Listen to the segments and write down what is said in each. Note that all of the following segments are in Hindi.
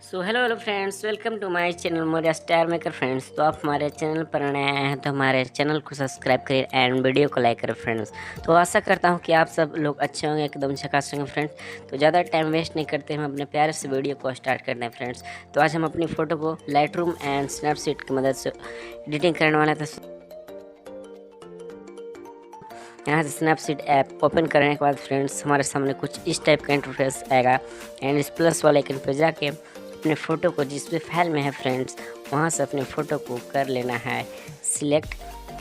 So hello friends, welcome to my channel Moriya star maker friends. तो आप हमारे चैनल पर नए आए हैं तो हमारे चैनल को सब्सक्राइब करिए एंड वीडियो को लाइक करें फ्रेंड्स। तो आशा करता हूं कि आप सब लोग अच्छे होंगे, एकदम झकास होंगे फ्रेंड्स। तो ज़्यादा टाइम वेस्ट नहीं करते, हम अपने प्यारे से वीडियो को स्टार्ट करते हैं फ्रेंड्स। तो आज हम अपनी फ़ोटो को लाइटरूम एंड स्नैपसीड की मदद से एडिटिंग करने वाले थे। यहाँ से स्नैपसीड ऐप ओपन करने के बाद फ्रेंड्स हमारे सामने कुछ इस टाइप का इंटरफेस आएगा एंड इस प्लस वाले आइकन पर जाके अपने फ़ोटो को जिस भी फाइल में है फ्रेंड्स वहाँ से अपने फ़ोटो को कर लेना है सिलेक्ट।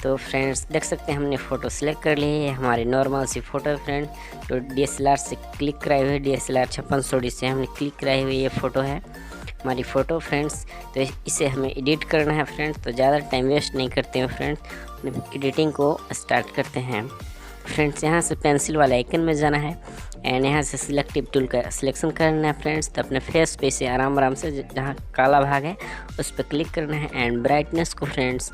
तो फ्रेंड्स देख सकते हैं हमने फ़ोटो सिलेक्ट कर ली है। हमारी नॉर्मल सी फ़ोटो है फ्रेंड्स, तो DSLR से क्लिक कराई हुई है, DSLR 5600D से हमने क्लिक कराई हुई ये फ़ोटो है हमारी फ़ोटो फ्रेंड्स। तो इसे हमें एडिट करना है फ्रेंड्स। तो ज़्यादा टाइम वेस्ट नहीं करते हैं फ्रेंड्स, एडिटिंग को स्टार्ट करते हैं फ्रेंड्स। यहाँ से पेंसिल वाला आइकन में जाना है एंड यहाँ से सिलेक्टिव टूल का सिलेक्शन करना है फ्रेंड्स। तो अपने फेस पे से आराम से जहाँ काला भाग है उस पर क्लिक करना है एंड ब्राइटनेस को फ्रेंड्स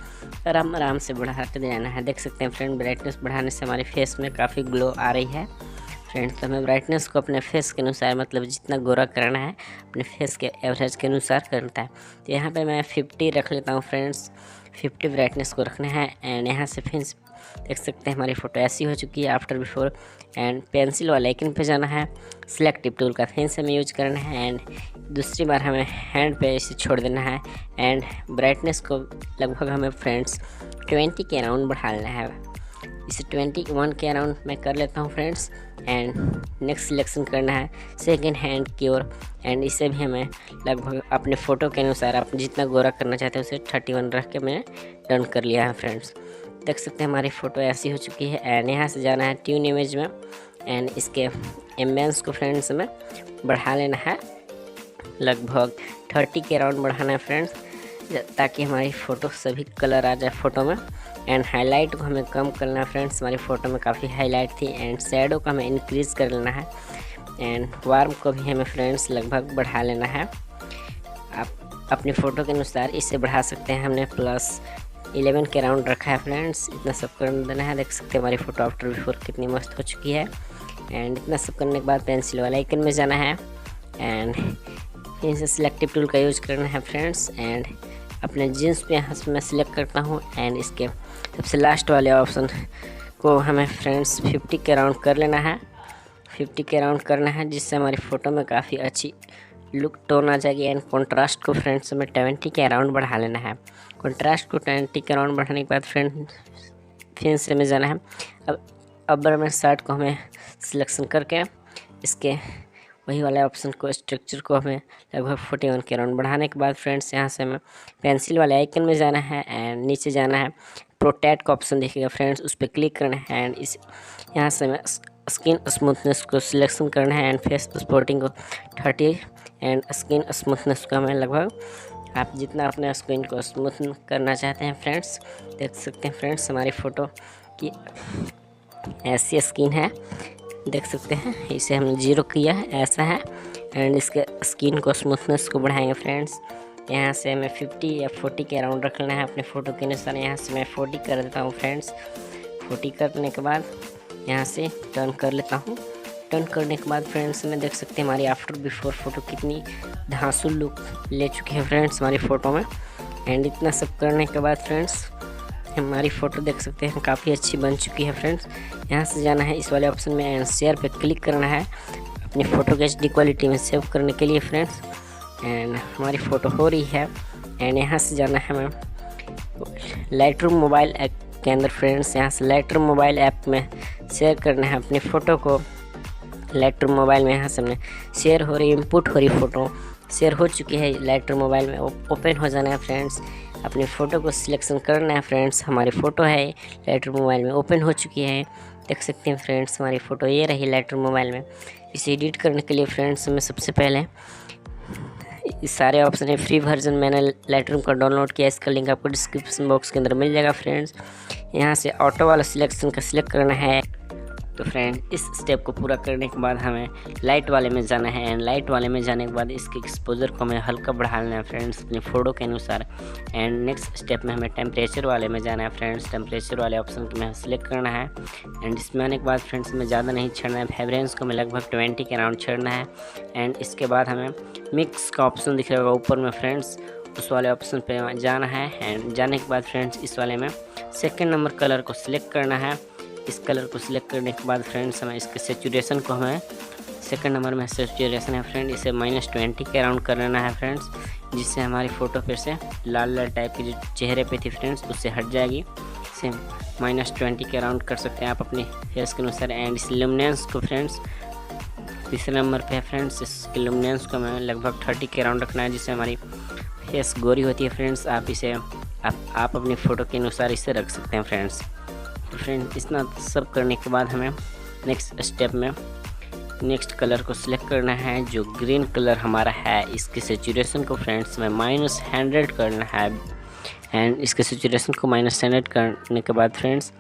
आराम से बढ़ाते जाना है। देख सकते हैं फ्रेंड, ब्राइटनेस बढ़ाने से हमारे फेस में काफ़ी ग्लो आ रही है फ्रेंड्स। तो हमें ब्राइटनेस को अपने फेस के अनुसार, मतलब जितना गोरा करना है अपने फेस के एवरेज के अनुसार करता है। तो यहाँ पे मैं 50 रख लेता हूँ फ्रेंड्स, 50 ब्राइटनेस को रखना है एंड यहाँ से फिर देख सकते हैं हमारी फ़ोटो ऐसी हो चुकी है आफ्टर बिफोर। एंड पेंसिल वाले आइकन पे जाना है, सिलेक्टिव टूल का फिर से हमें यूज करना है एंड दूसरी बार हमें हैंड पे इसे छोड़ देना है एंड ब्राइटनेस को लगभग हमें फ्रेंड्स 20 के अराउंड बढ़ा लेना है। इसे 21 के अराउंड मैं कर लेता हूँ फ्रेंड्स एंड नेक्स्ट सिलेक्शन करना है सेकेंड हैंड की ओर एंड इसे भी हमें लगभग अपने फ़ोटो के अनुसार आप जितना गोरा करना चाहते हैं उसे 31 रख के मैंने डन कर लिया है फ्रेंड्स। देख सकते हैं हमारी फ़ोटो ऐसी हो चुकी है एंड यहाँ से जाना है ट्यून इमेज में एंड इसके एम्बियंस को फ्रेंड्स में बढ़ा लेना है, लगभग 30 के अराउंड बढ़ाना है फ्रेंड्स, ताकि हमारी फ़ोटो सभी कलर आ जाए फ़ोटो में। एंड हाईलाइट को हमें कम करना है फ्रेंड्स, हमारी फ़ोटो में काफ़ी हाईलाइट थी एंड शैडो को हमें इंक्रीज़ कर लेना है एंड वार्म को भी हमें फ्रेंड्स लगभग बढ़ा लेना है। आप अपनी फ़ोटो के अनुसार इसे बढ़ा सकते हैं। हमने +11 के राउंड रखा है फ्रेंड्स, इतना सब कर देना है। देख सकते हैं हमारी फ़ोटो आफ्टर बिफोर कितनी मस्त हो चुकी है एंड इतना सब करने के बाद पेंसिल वाला आइकन में जाना है एंड फिर से सिलेक्टिव टूल का यूज करना है फ्रेंड्स एंड अपने जीन्स पे यहाँ से मैं सिलेक्ट करता हूँ एंड इसके सबसे लास्ट वाले ऑप्शन को हमें फ्रेंड्स 50 के राउंड कर लेना है, 50 के राउंड करना है, जिससे हमारी फ़ोटो में काफ़ी अच्छी लुक टोन आ जाएगी। एंड कॉन्ट्रास्ट को फ्रेंड्स हमें 20 के अराउंड बढ़ा लेना है। कॉन्ट्रास्ट को 20 के अराउंड बढ़ाने के बाद फ्रेंड्स फिर से हमें जाना है अब अपर में शर्ट को हमें सिलेक्शन करके इसके वही वाले ऑप्शन को स्ट्रक्चर को हमें लगभग 41 के अराउंड बढ़ाने के बाद फ्रेंड्स यहाँ से हमें पेंसिल वाले आइकन में जाना है एंड नीचे जाना है, प्रोटेक्ट का ऑप्शन दिखेगा फ्रेंड्स, उस पर क्लिक करना है एंड इस यहाँ से हमें स्किन स्मूथनेस को सिलेक्शन करना है एंड फेस स्पॉटिंग को 30 एंड स्किन स्मूथनेस को हमें लगभग आप जितना अपने स्किन को स्मूथ करना चाहते हैं फ्रेंड्स। देख सकते हैं फ्रेंड्स हमारी फ़ोटो की ऐसी स्किन है, देख सकते हैं इसे हमने 0 किया है, ऐसा है एंड इसके स्किन को स्मूथनेस को बढ़ाएंगे फ्रेंड्स। यहाँ से हमें 50 या 40 के अराउंड रखना है अपने फ़ोटो के अनुसार। यहाँ से मैं 40 कर देता हूँ फ्रेंड्स। 40 करने के बाद यहाँ से टर्न कर लेता हूँ। टर्न करने के बाद फ्रेंड्स में देख सकते हैं हमारी आफ्टर बिफोर फ़ोटो कितनी धांसू लुक ले चुकी है फ्रेंड्स हमारी फ़ोटो में। एंड इतना सब करने के बाद फ्रेंड्स हमारी फ़ोटो देख सकते हैं काफ़ी अच्छी बन चुकी है फ्रेंड्स। यहाँ से जाना है इस वाले ऑप्शन में एंड शेयर पे क्लिक करना है अपनी फ़ोटो को HD क्वालिटी में सेव करने के लिए फ्रेंड्स। एंड हमारी फ़ोटो हो रही है एंड यहाँ से जाना है हमें लाइटरूम मोबाइल ऐप के अंदर फ्रेंड्स। यहाँ से लाइटरूम मोबाइल ऐप में शेयर करना है अपनी फ़ोटो को। लाइटरूम मोबाइल में यहाँ से हमने शेयर हो रही, इनपुट हो रही फ़ोटो शेयर हो चुकी है लाइटरूम मोबाइल में। ओपन हो जाना है फ्रेंड्स, अपनी फ़ोटो को सिलेक्शन करना है फ्रेंड्स। हमारी फ़ोटो है लाइटरूम मोबाइल में ओपन हो चुकी है, देख सकते हैं फ्रेंड्स हमारी फ़ोटो ये रही लाइटरूम मोबाइल में। इसे एडिट करने के लिए फ्रेंड्स हमें सबसे पहले इस सारे ऑप्शन है, फ्री वर्जन मैंने लाइटरूम का डाउनलोड किया, इसका लिंक आपको डिस्क्रिप्शन बॉक्स के अंदर मिल जाएगा फ्रेंड्स। यहाँ से ऑटो वाला सिलेक्शन का सिलेक्ट करना है तो फ्रेंड इस स्टेप को पूरा करने के बाद हमें लाइट वाले में जाना है एंड लाइट वाले में जाने के बाद इसके एक्सपोजर को हमें हल्का बढ़ा लेना है फ्रेंड्स अपनी फ़ोटो के अनुसार। एंड नेक्स्ट स्टेप में हमें टेम्परेचर वाले में जाना है फ्रेंड्स। टेम्परेचर वाले ऑप्शन को हमें सिलेक्ट करना है एंड इसमें आने के बाद फ्रेंड्स हमें ज़्यादा नहीं छेड़ना है, वाइब्रेंस को हमें लगभग 20 के अराउंड छेड़ना है। एंड इसके बाद हमें मिक्स का ऑप्शन दिख रहा होगा ऊपर में फ्रेंड्स, उस वाले ऑप्शन पे जाना है। एंड जाने के बाद फ्रेंड्स इस वाले में सेकंड नंबर कलर को सिलेक्ट करना है। इस कलर को सिलेक्ट करने के बाद फ्रेंड्स हमें इसके सेचुरेशन को हमें सेकंड नंबर में सेचुरेशन है फ्रेंड, इसे -20 के अराउंड कर लेना है फ्रेंड्स, जिससे हमारी फ़ोटो फिर से लाल लाल टाइप की जो चेहरे पे थी फ्रेंड्स उससे हट जाएगी। इसे -20 के अराउंड कर सकते हैं आप अपने फेस के अनुसार। एंड इस लुमिनेंस को फ्रेंड्स तीसरे नंबर पे है फ्रेंड्स, इसके लुमिनेंस को हमें लगभग 30 के अराउंड रखना है, जिससे हमारी फेस गोरी होती है फ्रेंड्स। आप इसे आप अपनी फ़ोटो के अनुसार इसे रख सकते हैं फ्रेंड्स। तो फ्रेंड इतना सब करने के बाद हमें नेक्स्ट स्टेप में नेक्स्ट कलर को सिलेक्ट करना है जो ग्रीन कलर हमारा है। इसके सेचुरेशन को फ्रेंड्स में -100 करना है। एंड इसके सेचुरेशन को -100 करने के बाद फ्रेंड्स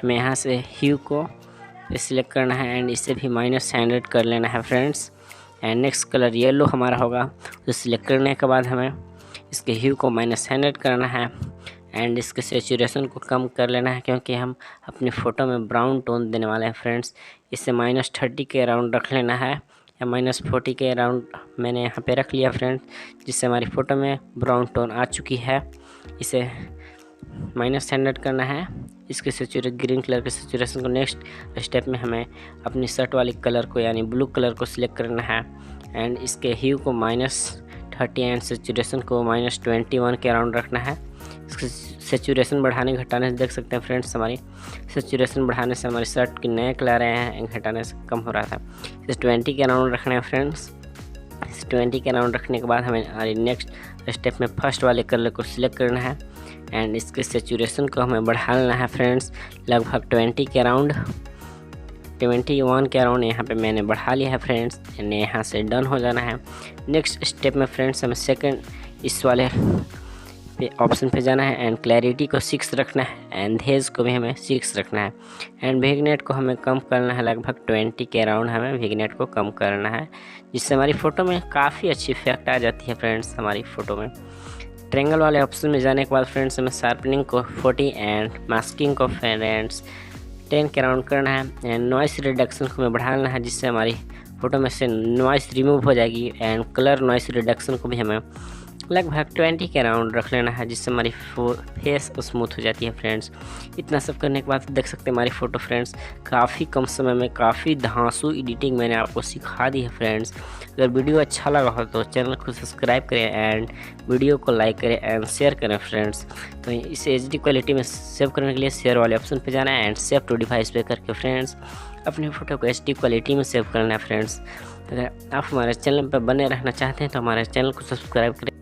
हमें यहाँ से ह्यू को सिलेक्ट करना है एंड इसे भी -100 कर लेना है friends. And next colour yellow हमारा होगा, तो सिलेक्ट करने के बाद हमें इसके ह्यू को -100 करना है एंड इसके सेचुरेशन को कम कर लेना है, क्योंकि हम अपनी फ़ोटो में ब्राउन टोन देने वाले हैं फ्रेंड्स। इसे -30 के अराउंड रख लेना है या -40 के अराउंड मैंने यहाँ पे रख लिया फ्रेंड्स, जिससे हमारी फ़ोटो में ब्राउन टोन आ चुकी है। इसे -100 करना है। इसके ग्रीन कलर के सेचुरेशन को नेक्स्ट स्टेप में हमें अपनी शर्ट वाली कलर को यानी ब्लू कलर को सिलेक्ट करना है एंड इसके ह्यू को -30 एंड सेचुरेशन को -21 के अराउंड रखना है। इसके सेचुरेशन बढ़ाने घटाने से देख सकते हैं फ्रेंड्स हमारी सेचुरेशन बढ़ाने से हमारी शर्ट की नए कलर आए हैं, घटाने से कम हो रहा था। इसे 20 के अराउंड रखना है फ्रेंड्स। इस 20 के अराउंड रखने के बाद हमें नेक्स्ट स्टेप में फर्स्ट वाले कलर को सिलेक्ट करना है एंड इसके सेचुरेशन को हमें बढ़ा लेना है फ्रेंड्स लगभग 20 के अराउंड, 21 के अराउंड यहाँ पे मैंने बढ़ा लिया है फ्रेंड्स। एंड यहाँ से डन हो जाना है। नेक्स्ट स्टेप में फ्रेंड्स हमें सेकंड इस वाले ऑप्शन पे जाना है एंड क्लैरिटी को 6 रखना है एंड हेज को भी हमें 6 रखना है एंड विग्नेट को हमें कम करना है लगभग 20 के अराउंड हमें विग्नेट को कम करना है, जिससे हमारी फ़ोटो में काफ़ी अच्छी इफेक्ट आ जाती है फ्रेंड्स हमारी फ़ोटो में। ट्रेंगल वाले ऑप्शन में जाने के बाद फ्रेंड्स हमें शार्पनिंग को 40 एंड मास्किंग को फ्रेंड्स 10 के अराउंड करना है एंड नॉइस रिडक्शन को हमें बढ़ाना है, जिससे हमारी फ़ोटो में से नॉइस रिमूव हो जाएगी। एंड कलर नॉइस रिडक्शन को भी हमें लगभग 20 के अराउंड रख लेना है, जिससे हमारी फेस स्मूथ हो जाती है फ्रेंड्स। इतना सब करने के बाद देख सकते हैं हमारी फ़ोटो फ्रेंड्स काफ़ी कम समय में काफ़ी धांसू एडिटिंग मैंने आपको सिखा दी है फ्रेंड्स। अगर वीडियो अच्छा लगा हो तो चैनल को सब्सक्राइब करें एंड वीडियो को लाइक करें एंड शेयर करें फ्रेंड्स। तो इसे HD क्वालिटी में सेव करने के लिए शेयर वाले ऑप्शन पर जाना है एंड सेव टू डिवाइस पे करके फ्रेंड्स अपनी फ़ोटो को HD क्वालिटी में सेव करना है फ्रेंड्स। अगर आप हमारे चैनल पर बने रहना चाहते हैं तो हमारे चैनल को सब्सक्राइब करें।